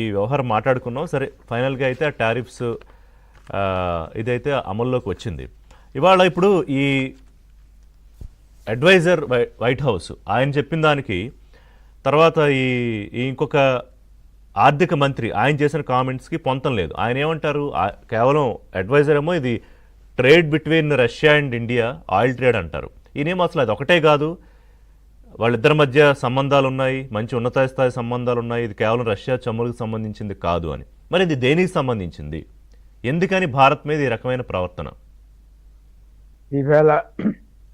ఈ వ్యవహారం మాట్లాడుకున్నాం. సరే, ఫైనల్గా అయితే ఆ టారిఫ్స్ ఇదైతే అమల్లోకి వచ్చింది. ఇవాళ ఇప్పుడు ఈ అడ్వైజర్ వైట్ హౌస్ ఆయన చెప్పిన దానికి తర్వాత ఈ ఇంకొక ఆర్థిక మంత్రి ఆయన చేసిన కామెంట్స్కి పొంతం లేదు. ఆయన ఏమంటారు, కేవలం అడ్వైజర్ ఏమో ఇది trade between Russia and India, oil trade అంటారు. ఈయనేమో అసలు అది ఒకటే కాదు, వాళ్ళిద్దరి మధ్య సంబంధాలు ఉన్నాయి, మంచి ఉన్నత స్థాయి సంబంధాలు ఉన్నాయి, ఇది కేవలం రష్యా చమురుకు సంబంధించింది కాదు అని. మరి ఇది దేనికి సంబంధించింది, ఎందుకని భారత్ మీద ఈ రకమైన ప్రవర్తన? ఈవేళ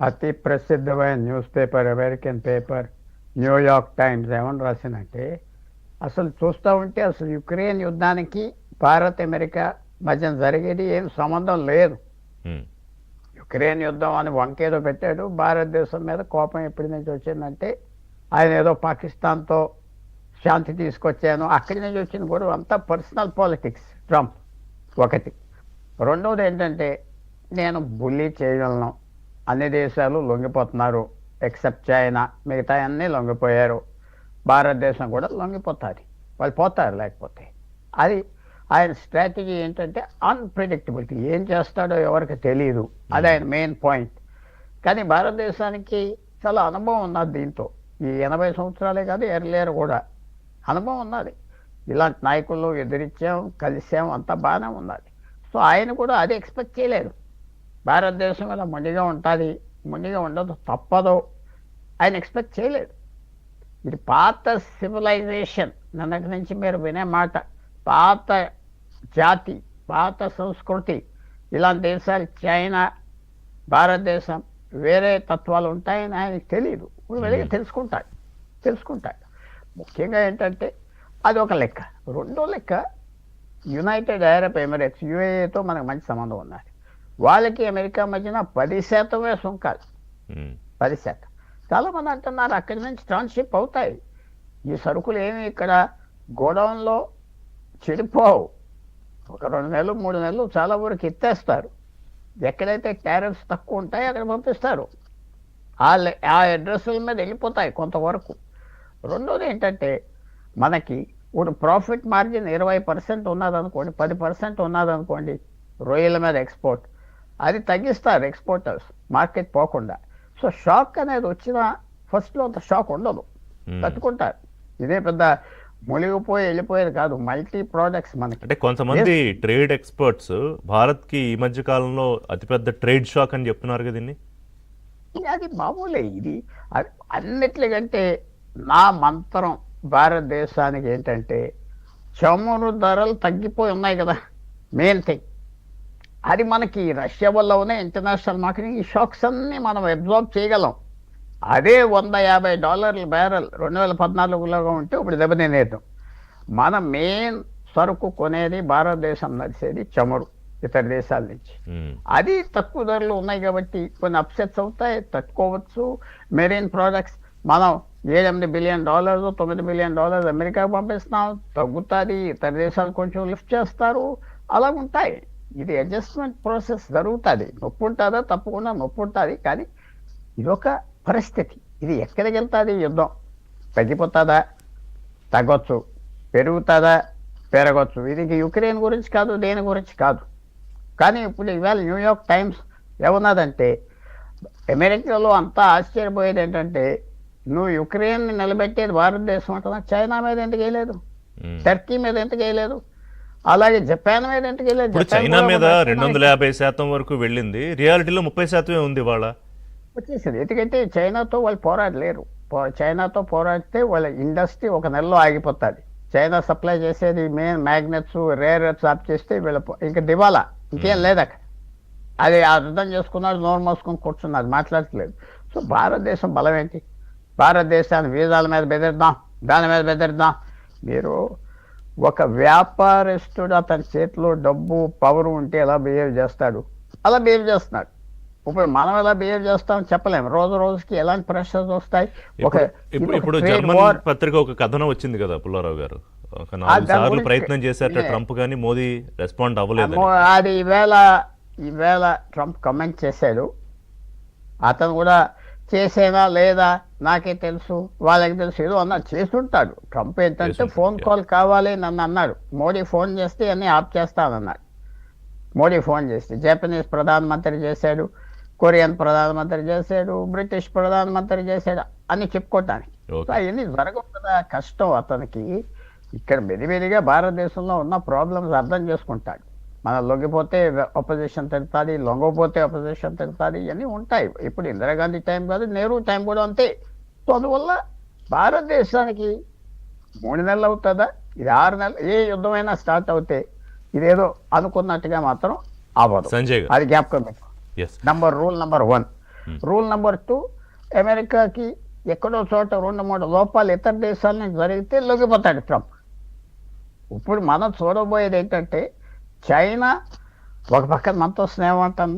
అతి ప్రసిద్ధమైన news paper, American paper New York times ఏమని రాసిందంటే, అసలు చూస్తూ ఉంటే అసలు యుక్రెయిన్ యుద్ధానికి భారత్ అమెరికా మధ్య జరిగేది ఏం సంబంధం లేదు. యుక్రెయిన్ యుద్ధం అని వంకేదో పెట్టాడు. భారతదేశం మీద కోపం ఎప్పటి నుంచి వచ్చిందంటే, ఆయన ఏదో పాకిస్తాన్తో శాంతి తీసుకొచ్చాను, అక్కడి నుంచి వచ్చిన కూడా అంతా పర్సనల్ పాలిటిక్స్ ట్రంప్ ఒకటి. రెండవది ఏంటంటే, నేను బుల్లీ చేయగలను, అన్ని దేశాలు లొంగిపోతున్నారు ఎక్సెప్ట్ చైనా, మిగతా అన్నీ లొంగిపోయారు, భారతదేశం కూడా లొంగిపోతుంది, వాళ్ళు పోతారు లేకపోతే. అది ఆయన స్ట్రాటజీ ఏంటంటే అన్ప్రెడిక్టబిలిటీ, ఏం చేస్తాడో ఎవరికి తెలియదు, అది ఆయన మెయిన్ పాయింట్. కానీ భారతదేశానికి చాలా అనుభవం ఉన్నది దీంతో, ఈ 80 సంవత్సరాలే కాదు ఎర్లియర్ కూడా అనుభవం ఉన్నది. ఇలాంటి నాయకులు ఎదిరించాం, కలిసాం, అంతా బాగానే ఉన్నది. సో ఆయన కూడా అది ఎక్స్పెక్ట్ చేయలేదు, భారతదేశం ఇలా మొండిగా ఉంటుంది, మొండిగా ఉండదు, తప్పదు, ఆయన ఎక్స్పెక్ట్ చేయలేదు. ఇది పాత సివిలైజేషన్, నిన్నటి నుంచి మీరు వినే మాట, పాత జాతి, పాత సంస్కృతి, ఇలాంటి దేశాలు చైనా, భారతదేశం వేరే తత్వాలు ఉంటాయని ఆయనకు తెలియదు. వెలిగి తెలుసుకుంటాడు. ముఖ్యంగా ఏంటంటే అది ఒక లెక్క. రెండో లెక్క, యునైటెడ్ అరబ్ ఎమిరేట్స్ యుఏఏతో మనకు మంచి సంబంధం ఉన్నది. వాళ్ళకి అమెరికా మధ్యన 10% సుంకాలు, 10%. చాలామంది అంటున్నారు అక్కడి నుంచి ట్రాన్స్షిప్ అవుతాయి, ఈ సరుకులు ఏమి ఇక్కడ గోడౌన్లో చెడిపోవు, ఒక 2 నెలలు 3 నెలలు చాలా వరకు ఎత్తేస్తారు, ఎక్కడైతే టారిఫ్స్ తక్కువ ఉంటాయో అక్కడ పంపిస్తారు, ఆ అడ్రస్ల మీద వెళ్ళిపోతాయి కొంతవరకు. రెండోది ఏంటంటే, మనకి ఇప్పుడు ప్రాఫిట్ మార్జిన్ 20% ఉన్నదనుకోండి, 10% ఉన్నదనుకోండి రొయ్యల మీద ఎక్స్పోర్ట్, అది తగ్గిస్తారు ఎక్స్పోర్టర్స్ మార్కెట్ పోకుండా. సో షాక్ అనేది వచ్చినా ఫస్ట్లో అంత షాక్ ఉండదు, తట్టుకుంటారు. ఇదే పెద్ద మునిగిపోయి వెళ్ళిపోయేది కాదు, మల్టీ ప్రోడక్ట్స్ మనకి. అంటే కొంతమంది ట్రేడ్ ఎక్స్పర్ట్స్ భారత్కి ఈ మధ్య కాలంలో అతిపెద్ద ట్రేడ్ షాక్ అని చెప్తున్నారు కదా దీన్ని. అది మామూలే, ఇది అన్నిట్లకంటే నా మంత్రం భారతదేశానికి ఏంటంటే, చమురు ధరలు తగ్గిపోయి ఉన్నాయి కదా మెయిన్ థింగ్. అది మనకి రష్యా వల్ల ఉన్న ఇంటర్నేషనల్ మార్కెటింగ్, ఈ షాక్స్ అన్నీ మనం అబ్జార్బ్ చేయగలం. అదే $150 బ్యారెల్ 2014లో ఉంటే ఇప్పుడు దెబ్బతినేద్దాం. మన మెయిన్ సరుకు కొనేది భారతదేశం నడిచేది చమురు ఇతర దేశాల నుంచి, అది తక్కువ ధరలు ఉన్నాయి కాబట్టి కొన్ని అప్సెట్స్ అవుతాయి, తట్టుకోవచ్చు. మెరీన్ ప్రోడక్ట్స్ మనం $7-8 బిలియన్, $9 బిలియన్ అమెరికాకు పంపిస్తున్నాం, తగ్గుతుంది, ఇతర దేశాలు కొంచెం లిఫ్ట్ చేస్తారు, అలా ఉంటాయి. ఇది అడ్జస్ట్మెంట్ ప్రాసెస్ జరుగుతుంది. నొప్పి ఉంటుందా, తప్పకుండా నొప్పి ఉంటుంది, కానీ ఇదొక పరిస్థితి. ఇది ఎక్కడికి వెళ్తుంది, యుద్ధం తగ్గిపోతుందా, తగ్గొచ్చు, పెరుగుతుందా, పెరగచ్చు. ఇది యుక్రెయిన్ గురించి కాదు, దేని గురించి కాదు. కానీ ఇప్పుడు ఇవాళ న్యూయార్క్ టైమ్స్ ఏమన్నదంటే, అమెరికాలో అంతా ఆశ్చర్యపోయేది ఏంటంటే, నువ్వు యుక్రెయిన్ని నిలబెట్టేది భారతదేశం అంటున్నా, చైనా మీద ఎందుకు వేయలేదు, టర్కీ మీద ఎందుకు వేయలేదు, అలాగే జపాన్ మీద ఎందుకు వేయలేదు. చైనా మీద 250% వరకు వెళ్ళింది, రియాలిటీలో 30% ఉంది వాళ్ళ వచ్చేసింది. ఎందుకంటే చైనాతో వాళ్ళు పోరాడలేరు, చైనాతో పోరాడితే వాళ్ళ ఇండస్ట్రీ ఒక నెలలో ఆగిపోతుంది. చైనా సప్లై చేసేది మెయిన్ మ్యాగ్నెట్స్, రేర్ ఎర్త్స్ ఆప్ చేస్తే వీళ్ళ ఇంకా దివాలా, ఇంకేం లేదు అక్కడ. అది అర్థం చేసుకున్నాడు, నోరు మోసుకొని కూర్చున్నది, మాట్లాడట్లేదు. సో భారతదేశం బలం ఏంటి, భారతదేశాన్ని వీజాల మీద బెదిరిద్దాం, దాని మీద బెదిరిద్దాం. మీరు ఒక వ్యాపారస్తుడు అతని చేతిలో డబ్బు పవర్ ఉంటే ఎలా బిహేవ్ చేస్తాడు, అలా బిహేవ్ చేస్తున్నాడు. ఇప్పుడు మనం ఎలా బిహేవ్ చేస్తామని చెప్పలేము, రోజు రోజుకి ఎలాంటి ప్రెషర్స్ వస్తాయి. ఇప్పుడు జర్మన్ పత్రిక ఒక కథనం వచ్చింది కదా పుల్లారావు గారు, 4 సార్లు ప్రయత్నం చేశారట ట్రంప్, కానీ మోదీ రెస్పాండ్ అవ్వలేదు. అది ఈవేళ ట్రంప్ కమెంట్ చేశాడు. అతను కూడా చేసేనా లేదా నాకే తెలుసు, వాళ్ళకి తెలుసు, ఏదో అన్నారు, చేస్తుంటాడు. ట్రంప్ ఏంటంటే చేస్తుంటాడు, ఫోన్ కాల్ కావాలి నన్ను అన్నాడు, మోడీ ఫోన్ చేస్తే అన్నీ ఆఫ్ చేస్తానన్నాడు. మోడీ ఫోన్ చేస్తే జపనీస్ ప్రధానమంత్రి చేశాడు, కొరియన్ ప్రధానమంత్రి చేశాడు, బ్రిటిష్ ప్రధానమంత్రి చేశాడు అని చెప్పుకోవటానికి. ఓకే. సో అవన్నీ జరగవు కదా, కష్టం అతనికి. ఇక్కడ మెదిమెదిగా భారతదేశంలో ఉన్న ప్రాబ్లమ్స్ అర్థం చేసుకుంటాడు. మనం లొంగిపోతే అపోజిషన్ తిరుగుతుంది, లొంగపోతే అపోజిషన్ తిరుగుతుంది, ఇవన్నీ ఉంటాయి. ఇప్పుడు ఇందిరాగాంధీ టైం కాదు, నెహ్రూ టైం కూడా అంతే. సో అందువల్ల భారతదేశానికి 3 నెలలు అవుతుందా, ఇది 6 నెలలు, ఏ యుద్ధమైనా స్టార్ట్ అవుతే ఇదేదో అనుకున్నట్టుగా మాత్రం అవ్వదు. సంజయ్ గారు, అది జ్ఞాపకం పెట్టుకో. Yes, rule number 1. Rule number 2, అమెరికాకి ఎక్కడో చోట 2-3 లోపాలు ఇతర దేశాల నుంచి జరిగితే లొంగిపోతాడు ట్రంప్. ఇప్పుడు మనం చూడబోయేది ఏంటంటే, చైనా ఒక పక్కన మనతో స్నేహం ఉంటుంది,